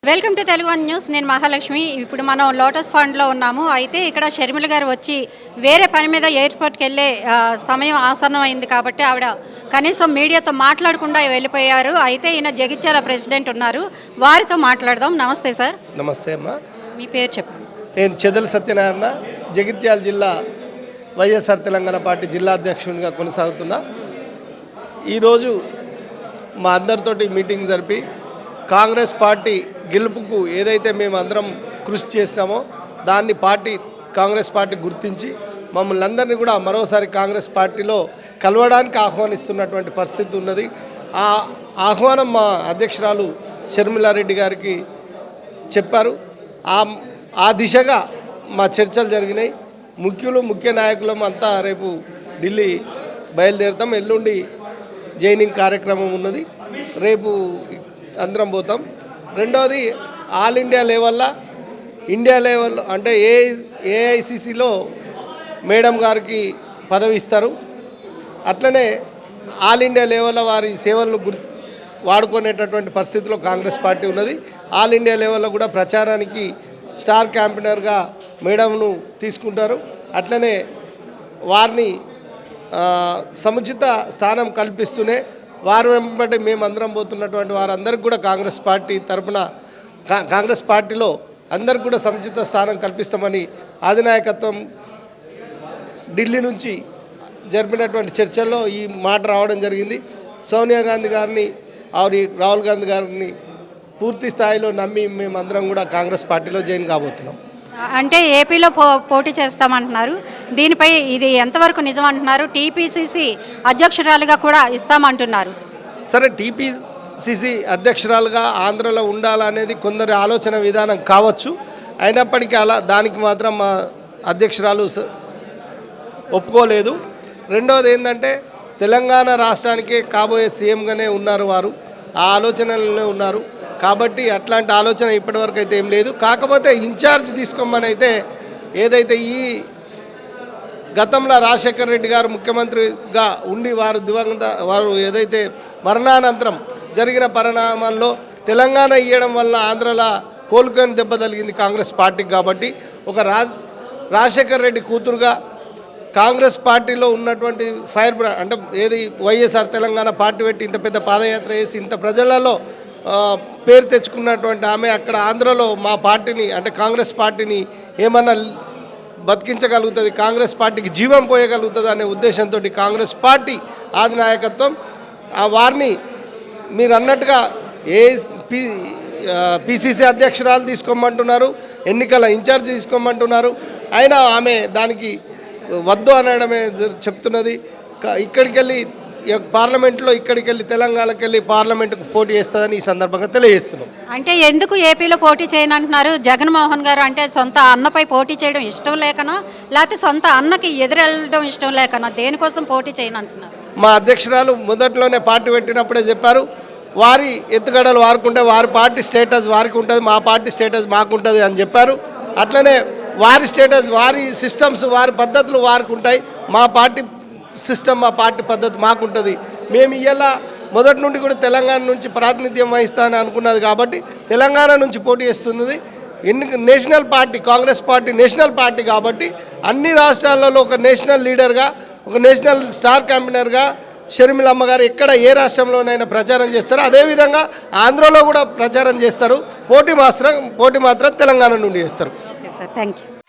Welcome to Telugu one news. నేను మహాలక్ష్మి. ఇప్పుడు మనం లోటస్ ఫండ్లో ఉన్నాము. అయితే ఇక్కడ షర్మిల గారు వచ్చి వేరే పని మీద ఎయిర్పోర్ట్కి వెళ్ళే సమయం ఆసన్నం అయింది కాబట్టి ఆవిడ కనీసం మీడియాతో మాట్లాడకుండా వెళ్ళిపోయారు. అయితే ఈయన జగిత్యాల ప్రెసిడెంట్ ఉన్నారు, వారితో మాట్లాడదాం. నమస్తే సార్. నమస్తే అమ్మా. మీ పేరు చెప్పండి. నేను చెదల సత్యనారాయణ, జగిత్యాల జిల్లా వైఎస్ఆర్ తెలంగాణ పార్టీ జిల్లా అధ్యక్షునిగా కొనసాగుతున్నా. ఈరోజు మా అందరితోటి మీటింగ్ జరిపి కాంగ్రెస్ పార్టీ గెలుపుకు ఏదైతే మేము అందరం కృషి చేసినామో దాన్ని కాంగ్రెస్ పార్టీ గుర్తించి మమ్మల్ని అందరినీ కూడా మరోసారి కాంగ్రెస్ పార్టీలో కలవడానికి ఆహ్వానిస్తున్నటువంటి పరిస్థితి ఉన్నది. ఆ ఆహ్వానం మా అధ్యక్షురాలు షర్మిలారెడ్డి గారికి చెప్పారు. ఆ దిశగా మా చర్చలు జరిగినాయి. ముఖ్య నాయకులం అంతా రేపు ఢిల్లీ బయలుదేరుతాం. ఎల్లుండి జైనింగ్ కార్యక్రమం ఉన్నది, రేపు అందరం పోతాం. రెండవది ఆల్ ఇండియా లెవెల్లో అంటే ఏఐసిసిలో మేడం గారికి పదవి ఇస్తారు. అట్లనే ఆల్ ఇండియా లెవెల్లో వారి సేవలను వాడుకునేటటువంటి పరిస్థితిలో కాంగ్రెస్ పార్టీ ఉన్నది. ఆల్ ఇండియా లెవెల్లో కూడా ప్రచారానికి స్టార్ క్యాంపెయినర్గా మేడంను తీసుకుంటారు. అట్లనే వారిని సముచిత స్థానం కల్పిస్తూనే వారు వెంబడి మేమందరం పోతున్నటువంటి వారందరికీ కూడా కాంగ్రెస్ పార్టీ తరఫున కాంగ్రెస్ పార్టీలో అందరికి కూడా సముచిత స్థానం కల్పిస్తామని అధినాయకత్వం ఢిల్లీ నుంచి జరిపినటువంటి చర్చల్లో ఈ మాట రావడం జరిగింది. సోనియా గాంధీ గారిని రాహుల్ గాంధీ గారిని పూర్తి స్థాయిలో నమ్మి మేమందరం కూడా కాంగ్రెస్ పార్టీలో జాయిన్ కాబోతున్నాం. అంటే ఏపీలో పోటీ చేస్తామంటున్నారు, దీనిపై ఇది ఎంతవరకు నిజం అంటున్నారు? టీపీసీసీ అధ్యక్షురాలుగా కూడా ఇస్తామంటున్నారు. సరే, టీపీసీసీ అధ్యక్షురాలుగా ఆంధ్రలో ఉండాలనేది కొందరి ఆలోచన విధానం కావచ్చు. అయినప్పటికీ దానికి మాత్రం మా అధ్యక్షురాలు ఒప్పుకోలేదు. రెండవది ఏంటంటే తెలంగాణ రాష్ట్రానికే కాబోయే సీఎంగానే ఉన్నారు, వారు ఆ ఆలోచనలోనే ఉన్నారు. కాబట్టి అట్లాంటి ఆలోచన ఇప్పటివరకు అయితే ఏం లేదు. కాకపోతే ఇన్ఛార్జ్ తీసుకోమని అయితే ఏదైతే ఈ గతంలో రాజశేఖర రెడ్డి గారు ముఖ్యమంత్రిగా ఉండి వారు ఏదైతే మరణానంతరం జరిగిన పరిణామాల్లో తెలంగాణ ఇవ్వడం వల్ల ఆంధ్రలో కోలుకొని దెబ్బ తగిలింది కాంగ్రెస్ పార్టీకి. కాబట్టి ఒక రాజశేఖర రెడ్డి కూతురుగా కాంగ్రెస్ పార్టీలో ఉన్నటువంటి ఫైర్ బ్రాండ్ అంటే ఏది వైఎస్ఆర్ తెలంగాణ పార్టీ పెట్టి ఇంత పెద్ద పాదయాత్ర చేసి ఇంత ప్రజలలో పేరు తెచ్చుకున్నటువంటి ఆమె అక్కడ ఆంధ్రలో మా పార్టీని అంటే కాంగ్రెస్ పార్టీని ఏమన్నా బతికించగలుగుతుంది, కాంగ్రెస్ పార్టీకి జీవం పోయగలుగుతుంది అనే ఉద్దేశంతో కాంగ్రెస్ పార్టీ అధినాయకత్వం వారిని మీరు అన్నట్టుగా పిసిసి అధ్యక్షురాలు తీసుకోమంటున్నారు, ఎన్నికల ఇన్ఛార్జ్ తీసుకోమంటున్నారు. అయినా ఆమె దానికి వద్దు అనడమే చెప్తున్నది. ఇక్కడికి వెళ్ళి పార్లమెంట్లో తెలంగాణకి వెళ్ళి పార్లమెంటుకు పోటీ చేస్తుందని ఈ సందర్భంగా తెలియజేస్తున్నాం. అంటే ఎందుకు ఏపీలో పోటీ చేయనంటున్నారు? జగన్మోహన్ గారు అంటే సొంత అన్నపై పోటీ చేయడం ఇష్టం లేకనో, లేకపోతే సొంత అన్నకి ఎదురెళ్ళడం ఇష్టం లేకనో, దేనికోసం పోటీ చేయనంటున్నారు? మా అధ్యక్షురాలు మొదట్లోనే పార్టీ పెట్టినప్పుడే చెప్పారు, వారి ఎత్తుగడలు వారుకుంటే వారి పార్టీ స్టేటస్ వారికి ఉంటుంది, మా పార్టీ స్టేటస్ మాకు ఉంటుంది అని చెప్పారు. అట్లనే వారి స్టేటస్, వారి సిస్టమ్స్, వారి పద్ధతులు వారికి ఉంటాయి, మా పార్టీ సిస్టమ్, మా పార్టీ పద్ధతి మాకుంటుంది. మేము ఇలా మొదటి నుండి కూడా తెలంగాణ నుంచి ప్రాతినిధ్యం వహిస్తానని అనుకున్నది కాబట్టి తెలంగాణ నుంచి పోటీ చేస్తున్నది. National party Congress party national party కాబట్టి అన్ని రాష్ట్రాలలో ఒక నేషనల్ లీడర్గా, ఒక నేషనల్ స్టార్ క్యాంపెయినర్గా షర్మిలమ్మ గారు ఎక్కడ ఏ రాష్ట్రంలోనైనా ప్రచారం చేస్తారో అదేవిధంగా ఆంధ్రలో కూడా ప్రచారం చేస్తారు. పోటీ మాత్రం తెలంగాణ నుండి చేస్తారు. Okay sir, thank you.